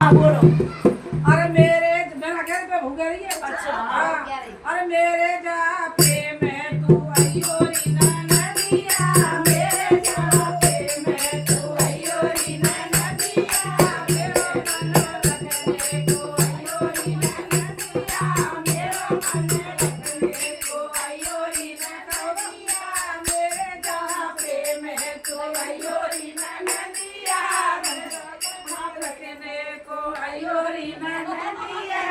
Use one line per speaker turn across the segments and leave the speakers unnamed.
हाँ बोलो।
अरे मेरे मैं घर पे भूख रही है।
अच्छा
हाँ। अरे मेरे जा पे में तू आई होरी ना नदिया, मेरे जा पे में तू आई होरी ना नदिया, मेरो मन रखने को आई होरी ना नदिया, मेरो मन रखने को आई होरी ना नदिया, मेरे जा पे में तू आई होरी ना नदिया, मन रखने को आई होरी ना नदिया,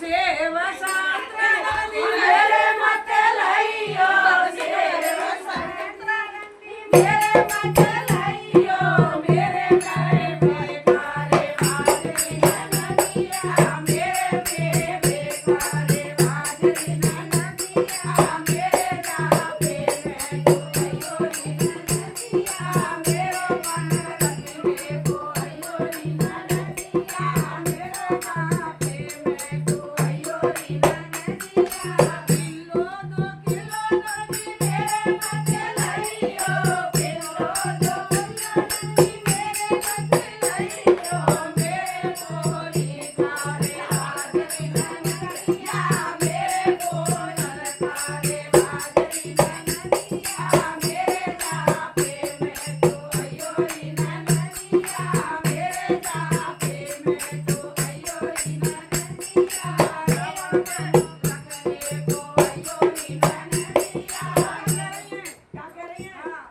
सेवा सात्र नदी मेरे मत लाइयो, सेवा सात्र नदी मेरे मत लाइयो, मेरे गए बेकारे बाजरी ना नदिया, मेरे बेकारे बाजरी ना नदिया, मेरे जा पे में तू आई होरी ना नदिया, मेरो मन रखने को आई होरी ना नदिया, मेरो जा पे में तू आई होरी ना नदिया, किलो 2 किलो नदी मेरे मत लाइयो, किलो 2 किलो नदी मेरे मत लाइयो, मेरे मोरी कारे बाजरी ना नदिया, मेरे मोरल कारे बाजरी ना नदिया, मेरे जा पे में तू आई होरी ना नदिया, मेरे जा पे में तू आई होरी ना नदिया, रमण रखने को आई होरी ना नदिया। क्या कह रही है? हाँ,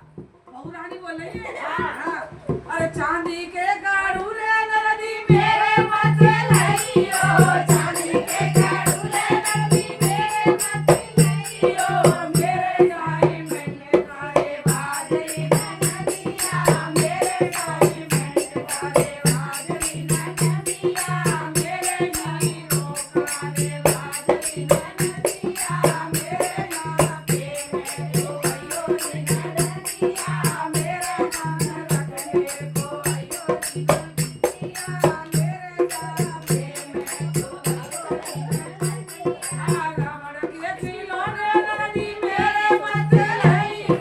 बहू रानी बोल रही है। हाँ। अरे चांदी के गाड़ू रे नदी मेरे मत लाइयो, चांदी के गाड़ू रे नदी मेरे मत लाइयो, मेरे गाय में कारे बाजरी ना नदिया, मेरे गाय में कारे बाजरी ना नदिया, मेरे नीरो कारे बाजरी ना नदिया, मेरे ना पे में तो आई होरी ना नदिया, मेरे मन रखने को आई होरी ना नदिया, मेरे जा पे में तो आई होरी ना नदिया, रावण के खिलौने नदी मेरे मत लाइयो,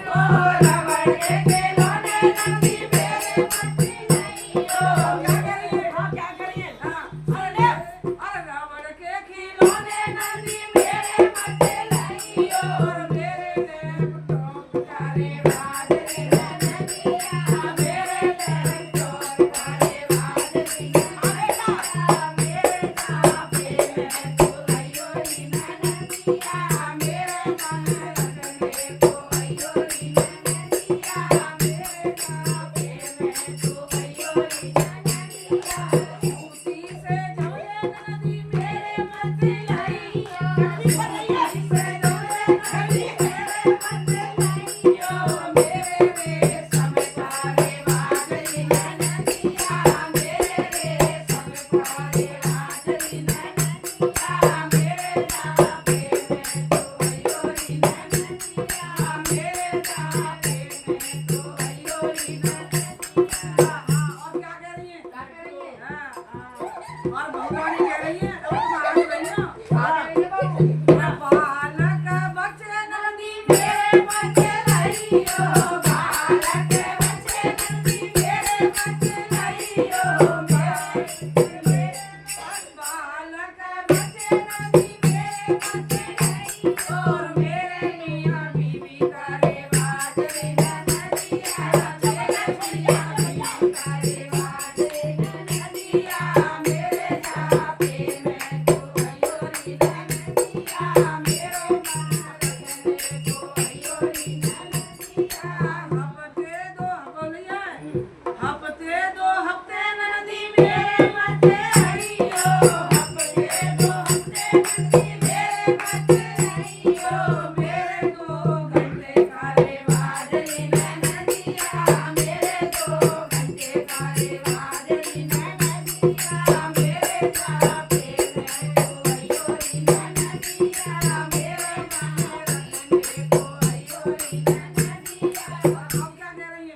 रावण के खिलौने नदी मेरे मत लाइयो, क्या करिए? हाँ क्या करिए? हाँ अरे रावण के खिलौने नदी मेरे मत लाइयो, मेरे लैपटॉप कारे बाजरी ना नदिया, मेरे लैपटॉप कारे बाजरी ना नदिया, मेरे जा पे में तू आई होरी ना नदिया, मेरे मन रखने को आई होरी ना नदिया, मेरे जा पे में तू आई होरी ना नदिया, उसी से जोड़े नदी मेरे मत लाइयो, उसी से जोड़े नदी मेरे मत लाइयो, मेरे रेशम कारे बाजरी ना नदिया, मेरे रेशम कारे बाजरी ना नदिया, मेरे जा पे में तू आई होरी ना नदिया, मेरे जा पे में तू आई होरी ना नदिया। हाँ और क्या कह रही है? क्या कह रही है? हाँ और भगवानी कह रही है और महारानी भैया बालक बच्चे नदी मेरे मत लाइयो, बालक बच्चे नदी मेरे मत लाइयो, बालक बच्चे नदी मेरे मत लाइयो, मेरे मियाँ बीवी कारे बाजरी ना नदिया, मेरे मियाँ बीवी कारे बाजरी ना नदिया, मेरे जा पे में तू आई होरी ना नदिया, मेरो मन रखने को आई होरी ना नदिया, हफ्ते दो बोलिए हफ्ते 2 हफ्ते नदी मेरे मत आइयो, हफ्ते 2 हफ्ते नदी मेरे मत आइयो, मेरे 2 घंटे कारे बाजरी ना नदिया, मेरे 2 घंटे कारे बाजरी ना नदिया, मेरे जा पे में तू आई होरी ना नदिया, मेरे मन रखने को आई होरी ना नदिया। अब क्या कह रही है?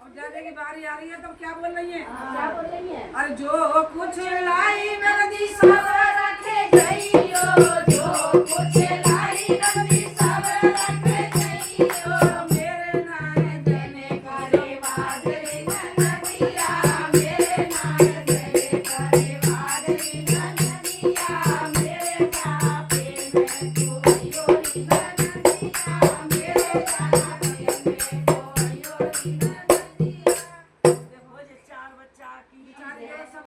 अब जाने की बारी आ रही है तब क्या बोल रही है?
क्या बोल रही है?
अरे जो कुछ लाई नदी सब रखे गइयो, जो कुछ लाई नदी सब रखे गइयो, मेरे नाय देने कारे बाजरी ना नदिया, मेरे नाय देने जाना